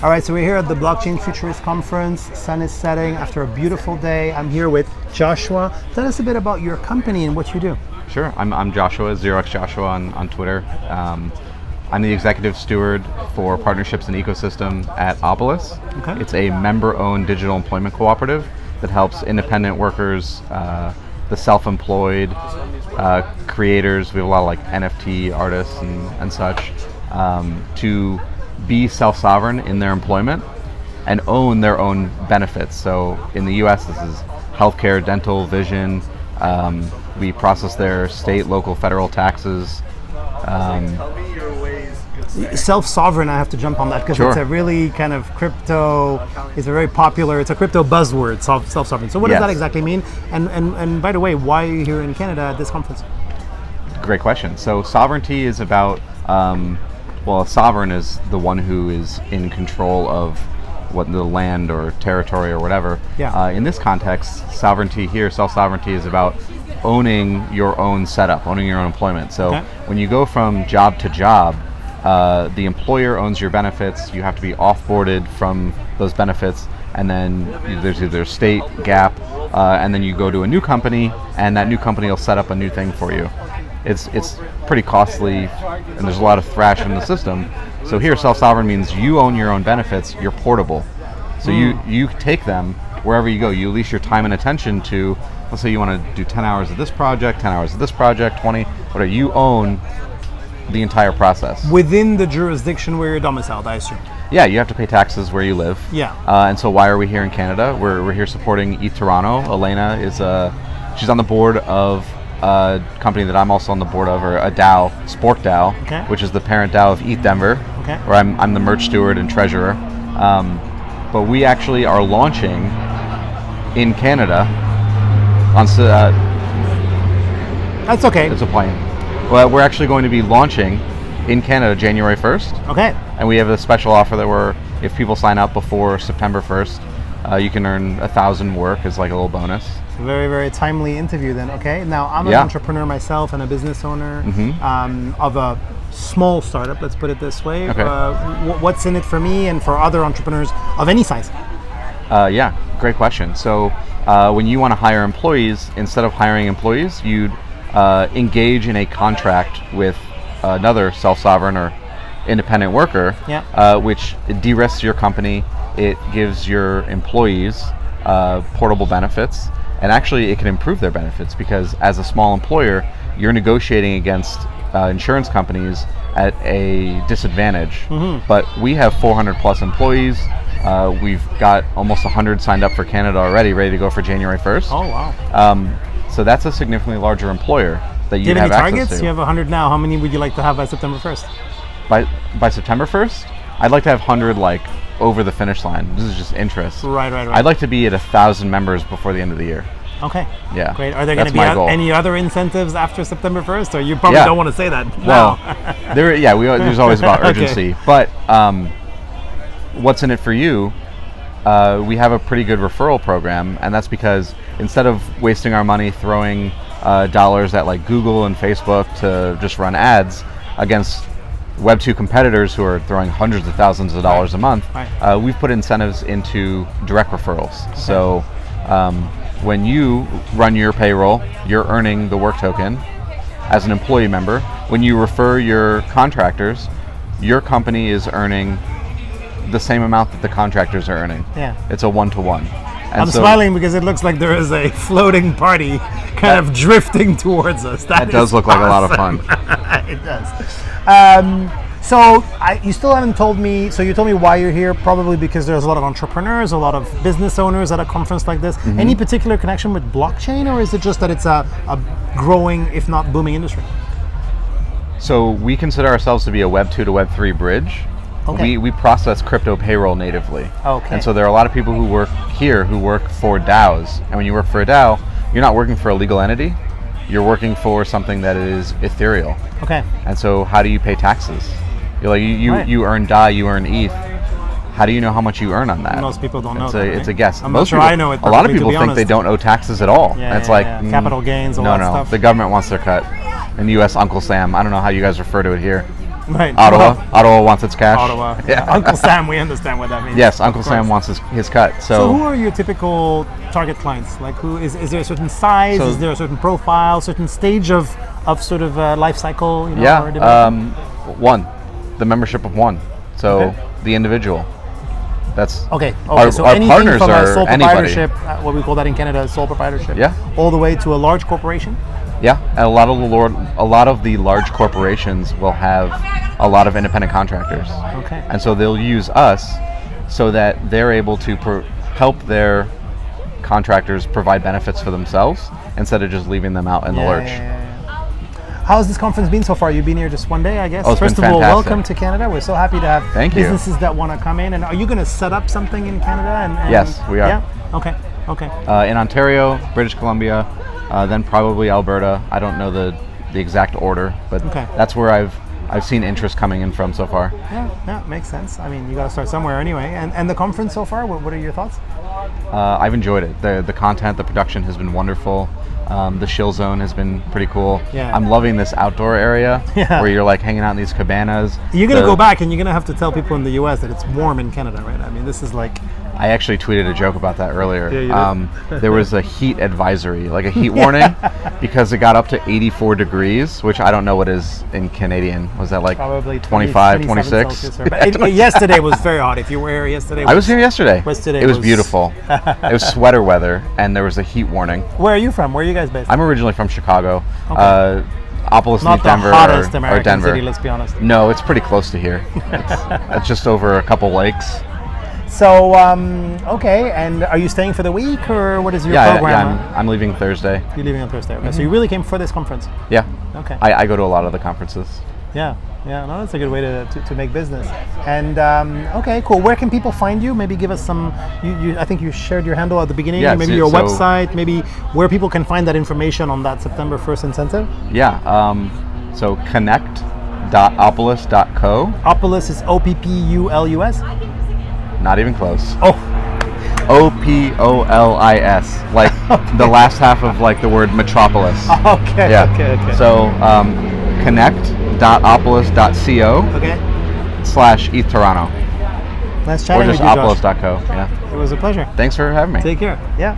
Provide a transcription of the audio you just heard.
All right, so we're here at the Blockchain Futurist conference. Sun is setting after a beautiful day. I'm here with Joshua. Tell us a bit about your company and what you do. Sure, I'm Joshua, 0x Joshua on Twitter. I'm the executive steward for partnerships and ecosystem at Opolis. Okay. It's a member-owned digital employment cooperative that helps independent workers, the self-employed, creators. We have a lot of like NFT artists and such, to be self-sovereign in their employment and own their own benefits. So in the US, this is healthcare, dental, vision. We process their state, local, federal taxes. Self-sovereign, I have to jump on that because Sure. It's a really kind of crypto, it's a very popular, it's a crypto buzzword, self-sovereign. So what does Yes. that exactly mean? And by the way, why are you here in Canada at this conference? Great question. So sovereignty is about, a sovereign is the one who is in control of what the land or territory or whatever. Yeah. In this context, sovereignty here, self-sovereignty is about owning your own setup, owning your own employment. So Okay. when you go from job to job, the employer owns your benefits. You have to be off-boarded from those benefits, and then there's either state gap, and then you go to a new company, and that new company will set up a new thing for you. It's pretty costly, and there's a lot of thrash in the system. So here, self-sovereign means you own your own benefits. You're portable, so you take them wherever you go. You lease your time and attention to. Let's say you want to do 10 hours of this project, 10 hours of this project, 20, whatever. You own the entire process. Within the jurisdiction where you're domiciled, I assume. Yeah, you have to pay taxes where you live. Yeah. And so why are we here in Canada? We're here supporting ETH Toronto. Elena is she's on the board of a company that I'm also on the board of, or a DAO, Spork DAO, Okay. which is the parent DAO of ETH Denver, Okay. where I'm the merch steward and treasurer. But we actually are launching in Canada on That's okay. it's a plane. Well, we're actually going to be launching in Canada January 1st. Okay. And we have a special offer that if people sign up before September 1st, you can earn 1,000 work as like a little bonus. Very, very timely interview then, okay? Now, I'm an Yeah. entrepreneur myself and a business owner Mm-hmm. of a small startup, let's put it this way. Okay. What's in it for me and for other entrepreneurs of any size? Yeah, great question. So when you want to hire employees, instead of hiring employees, you'd engage in a contract with another self-sovereign or independent worker, Yeah. which de-risks your company. It gives your employees portable benefits, and actually it can improve their benefits because as a small employer, you're negotiating against insurance companies at a disadvantage. But we have 400 plus employees. We've got almost 100 signed up for Canada already, ready to go for January 1st. Oh, wow. So that's a significantly larger employer that Do you you have have any access targets? to. You have 100 now. How many would you like to have by September 1st? By September 1st, I'd like to have 100 like over the finish line. This is just interest. Right. I'd like to be at 1,000 members before the end of the year. Okay. Yeah. Great. Are there going to That's be my goal. any other incentives after September 1st? Or you probably Yeah. don't want to say that Well, now. there's always about Okay. urgency. But what's in it for you? We have a pretty good referral program, and that's because instead of wasting our money throwing dollars at like Google and Facebook to just run ads against Web2 competitors who are throwing hundreds of thousands of dollars a month, Right. we've put incentives into direct referrals. So when you run your payroll, you're earning the work token as an employee member. When you refer your contractors, your company is earning the same amount that the contractors are earning. Yeah. It's a one-to-one. And I'm so smiling because it looks like there is a floating party kind of drifting towards us. That does look like a lot of fun. It does. You still haven't told me, so you told me why you're here, probably because there's a lot of entrepreneurs, a lot of business owners at a conference like this. Mm-hmm. Any particular connection with blockchain, or is it just that it's a growing, if not booming industry? So we consider ourselves to be a Web 2 to Web 3 bridge. Okay. We process crypto payroll natively. Okay. And so there are a lot of people who work here who work for DAOs. And when you work for a DAO, you're not working for a legal entity. You're working for something that is ethereal. Okay. And so how do you pay taxes? You're like Right. you earn DAI, you earn ETH. How do you know how much you earn on that? Most people don't know It's that, It's right? a guess. I'm not Most sure people, I know it a lot of perfectly, to people be think they honest. don't owe taxes at all. Yeah, And it's yeah, like yeah. Capital gains, all no, that no. stuff. The government wants their cut. In the U.S., Uncle Sam. I don't know how you guys refer to it here. Right. Ottawa. Well, Ottawa wants its cash. Ottawa. Yeah. Uncle Sam, we understand what that means. Yes, Uncle Of course. Sam wants his cut. So who are your typical target clients? Like, who is there a certain size? So- Is there a certain profile? Certain stage of sort of life cycle? You know, or Yeah, development? one, the membership of one. So Okay. the individual. That's Okay. Our, so our anything partners from a are sole anybody. proprietorship, what we call that in Canada, sole proprietorship. Yeah. All the way to a large corporation. Yeah, and a lot of the large corporations will have a lot of independent contractors. Okay. And so they'll use us so that they're able to help their contractors provide benefits for themselves instead of just leaving them out in the lurch. How's this conference been so far? You've been here just one day, I guess. Oh, it's First been of all, fantastic. welcome to Canada. We're so happy to have Thank you. businesses that want to come in. And are you going to set up something in Canada? And Yes, we are. Yeah. Okay. Okay. In Ontario, British Columbia, then probably Alberta. I don't know the exact order, but Okay. that's where I've seen interest coming in from so far. Yeah, makes sense. I mean, you got to start somewhere anyway. And the conference so far, what are your thoughts? I've enjoyed it. The content, the production has been wonderful. The chill zone has been pretty cool. Yeah. I'm loving this outdoor area Yeah. where you're like hanging out in these cabanas. You're going to go back and you're going to have to tell people in the US that it's warm in Canada, right? I mean, this is like... I actually tweeted a joke about that earlier. Yeah, you did. There was a heat advisory, like a heat warning, because it got up to 84 degrees, which I don't know what is in Canadian. Was that like Probably 25, 27 26? Celsius but yesterday was very hot. If you were here yesterday, I was here yesterday. Yesterday It was was- beautiful. It was sweater weather, and there was a heat warning. Where are you from? Where are you guys based? I'm originally from Chicago. Okay. Opolis Not near the Denver hottest or American Denver. city, let's be honest. No, it's pretty close to here. It's just over a couple lakes. So, okay, and are you staying for the week, or what is your Yeah, program? I'm leaving Thursday. You're leaving on Thursday. Okay, so you really came for this conference? Yeah. Okay. I go to a lot of the conferences. Yeah, no, that's a good way to make business. And okay, cool. Where can people find you? Maybe give us some. I think you shared your handle at the beginning. Yeah, maybe so- your so- website. Maybe where people can find that information on that September 1st incentive. Yeah. So connect.opolis.co. Opolis is Oppulus. Not even close. Oh, Opolis, like the last half of like the word metropolis. okay. Yeah. Okay. So connect.opolis.co Okay. /ETH Toronto. Nice Or chatting with just you, Josh. opolis.co. Yeah. It was a pleasure. Thanks for having me. Take care. Yeah.